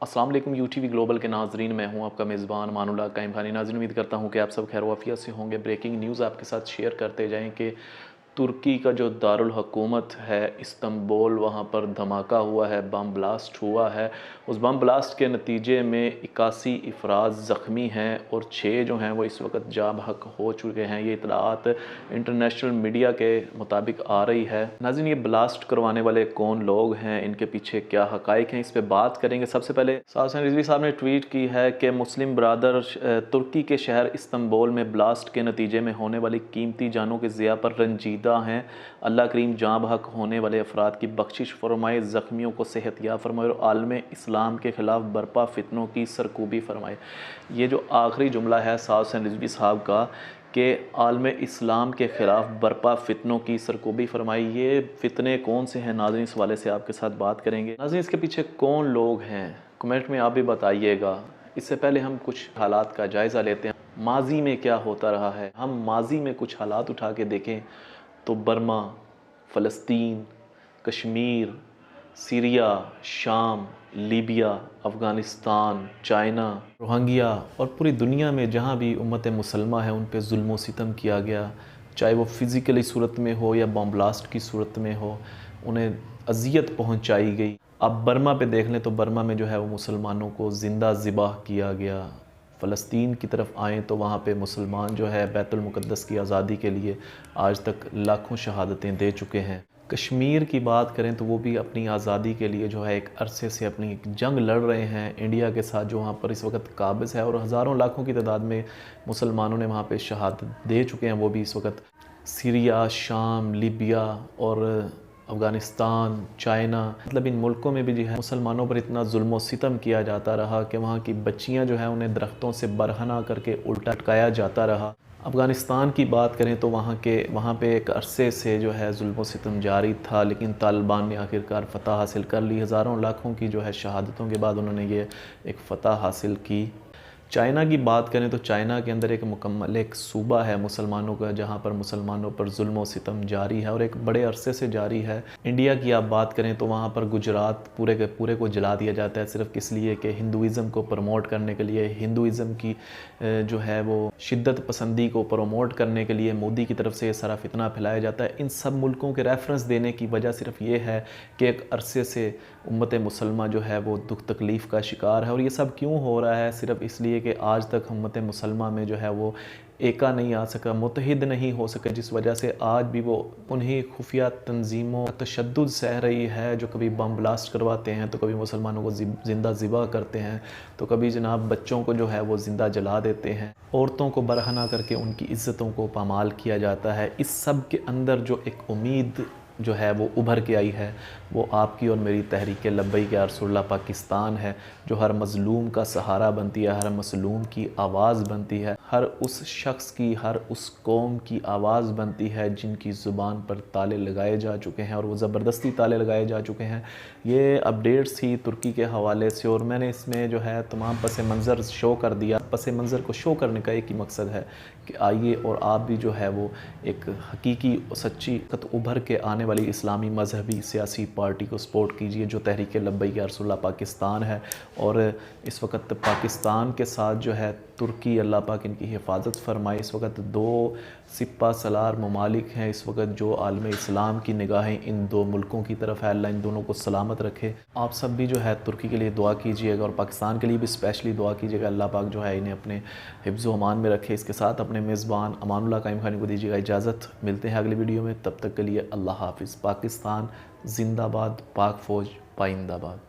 अस्सलाम वालेकुम UTV global के नाजरीन, मैं हूं आपका मेज़बान मानुल्लाह कायम खानी। नाज़रीन, उम्मीद करता हूं कि आप सब खैर वाफियत से होंगे। ब्रेकिंग न्यूज़ आपके साथ शेयर करते जाएं कि तुर्की का जो दारुल हुकूमत है इस्तांबुल, वहाँ पर धमाका हुआ है, बम ब्लास्ट हुआ है। उस बम ब्लास्ट के नतीजे में 81 अफराद ज़ख्मी हैं और 6 जो हैं वो इस वक्त जाँ बहक हो चुके हैं। ये इतलात इंटरनेशनल मीडिया के मुताबिक आ रही है। नाज़रीन, ये ब्लास्ट करवाने वाले कौन लोग हैं, इनके पीछे क्या हक़ाइक़ हैं, इस पर बात करेंगे। सबसे पहले साद हुसैन रिजवी साहब ने ट्वीट की है कि मुस्लिम ब्रादर तुर्की के शहर इस्तांबुल में ब्लास्ट के नतीजे में होने वाली कीमती जानों के ज़िया पर रंजीदा हैं। अल्लाह करीम जाँ बहक होने वाले अफराद की बख्शिश फरमाए, ज़ख्मियों को सेहतयाब फरमाए और आलम इस्लाम के ख़िलाफ़ बरपा फितनों की सरकूबी फरमाए। ये जो आखिरी जुमला है साद हुसैन रिजवी साहब का कि आलम इस्लाम के ख़िलाफ़ बरपा फितनों की सरकूबी फरमाई, ये फितने कौन से हैं नाज़रीन, इस वाले से आपके साथ बात करेंगे। नाज़रीन, इसके पीछे कौन लोग हैं, कमेंट में आप भी बताइएगा। इससे पहले हम कुछ हालात का जायज़ा लेते हैं, माजी में क्या होता रहा है। हम माजी में कुछ हालात उठा के देखें तो बर्मा, फ़लस्तीन, कश्मीर, सीरिया, शाम, लीबिया, अफ़गानिस्तान, चाइना, रोहिंग्या और पूरी दुनिया में जहाँ भी उम्मत मुसलमा है उन पे जुल्म व सितम किया गया, चाहे वो फ़िज़िकली सूरत में हो या बम ब्लास्ट की सूरत में हो, उन्हें अज़ियत पहुँचाई गई। अब बर्मा पे देख लें तो बर्मा में जो है वो मुसलमानों को ज़िंदा ज़िबाह किया गया। फ़लस्तीन की तरफ आएँ तो वहाँ पे मुसलमान जो है बैतुल मुक़द्दस की आज़ादी के लिए आज तक लाखों शहादतें दे चुके हैं। कश्मीर की बात करें तो वो भी अपनी आज़ादी के लिए जो है एक अरसे से अपनी एक जंग लड़ रहे हैं इंडिया के साथ, जो वहाँ पर इस वक्त काबिज़ है और हज़ारों लाखों की तादाद में मुसलमानों ने वहाँ पे शहादत दे चुके हैं। वो भी इस वक्त सीरिया, शाम, लीबिया और अफ़गानिस्तान, चाइना, मतलब इन मुल्कों में भी जो है मुसलमानों पर इतना जुल्म व सितम किया जाता रहा कि वहाँ की बच्चियाँ जो हैं उन्हें दरख्तों से बरहना करके उल्टा लटकाया जाता रहा। अफ़गानिस्तान की बात करें तो वहाँ पे एक अरसे से जो है जुल्म व सितम जारी था, लेकिन तालिबान ने आखिरकार फ़तह हासिल कर ली। हज़ारों लाखों की जो है शहादतों के बाद उन्होंने ये एक फ़तह हासिल की। चाइना की बात करें तो चाइना के अंदर एक मुकम्मल एक सूबा है मुसलमानों का, जहाँ पर मुसलमानों पर जुल्म व सितम जारी है और एक बड़े अरसे से जारी है। इंडिया की आप बात करें तो वहाँ पर गुजरात पूरे के पूरे को जला दिया जाता है, सिर्फ किस लिए कि हिंदुइज़म को प्रमोट करने के लिए, हिंदुइज़म की जो है वो शिद्दत पसंदी को प्रमोट करने के लिए मोदी की तरफ से ये सारा फितना फैलाया जाता है। इन सब मुल्कों के रेफरेंस देने की वजह सिर्फ ये है कि एक अरसे से उम्मत मुसलमा जो है वो दुख तकलीफ़ का शिकार है। और ये सब क्यों हो रहा है? सिर्फ इसलिए कि आज तक उम्मत मुसलमा में जो है वो एका नहीं आ सका, मुत्तहिद नहीं हो सका, जिस वजह से आज भी वो उन्हीं खुफिया तंजीमों का तशद्दुद सह रही है, जो कभी बम ब्लास्ट करवाते हैं तो कभी मुसलमानों को ज़िंदा ज़िबा करते हैं, तो कभी जनाब बच्चों को जो है वो ज़िंदा जला देते हैं, औरतों को बरहना करके उनकी इज़्ज़तों को पामाल किया जाता है। इस सब के अंदर जो एक उम्मीद जो है वो उभर के आई है, वो आपकी और मेरी तहरीक लब्बैक या रसूलुल्लाह पाकिस्तान है, जो हर मज़लूम का सहारा बनती है, हर मज़लूम की आवाज़ बनती है, हर उस शख्स की, हर उस कौम की आवाज़ बनती है जिनकी ज़ुबान पर ताले लगाए जा चुके हैं और वो ज़बरदस्ती ताले लगाए जा चुके हैं। ये अपडेट्स थी तुर्की के हवाले से और मैंने इसमें जो है तमाम पस मंज़र शो कर दिया। पस मंज़र को शो करने का एक ही मकसद है कि आइए और आप भी जो है वो एक हकीकी सच्ची उभर के आने वाली इस्लामी मजहबी सियासी पार्टी को सपोर्ट कीजिए, जो तहरीक लब्बैक या रसूलुल्लाह पाकिस्तान है। और इस वक्त पाकिस्तान के साथ जो है तुर्की, अल्लाह पाक इनकी हिफाजत फरमाए। इस वक्त 2 सिपा सलार ममालिक हैं इस वक्त जो आलम इस्लाम की निगाहें इन 2 मुल्कों की तरफ है। अल्लाह इन दोनों को सलामत रखे। आप सब भी जो है तुर्की के लिए दुआ कीजिएगा और पाकिस्तान के लिए भी स्पेशली दुआ कीजिएगा। अल्लाह पाक जो है इन्हें अपने हिफ्ज़ व अमान में रखे। इसके साथ अपने मेज़बान अमानुल्लाह कायम खानी को दीजिएगा इजाज़त। मिलते हैं अगली वीडियो में, तब तक के लिए अल्लाह हाफ़िज़। पाकिस्तान ज़िंदाबाद, पाक फ़ौज पाइंदाबाद।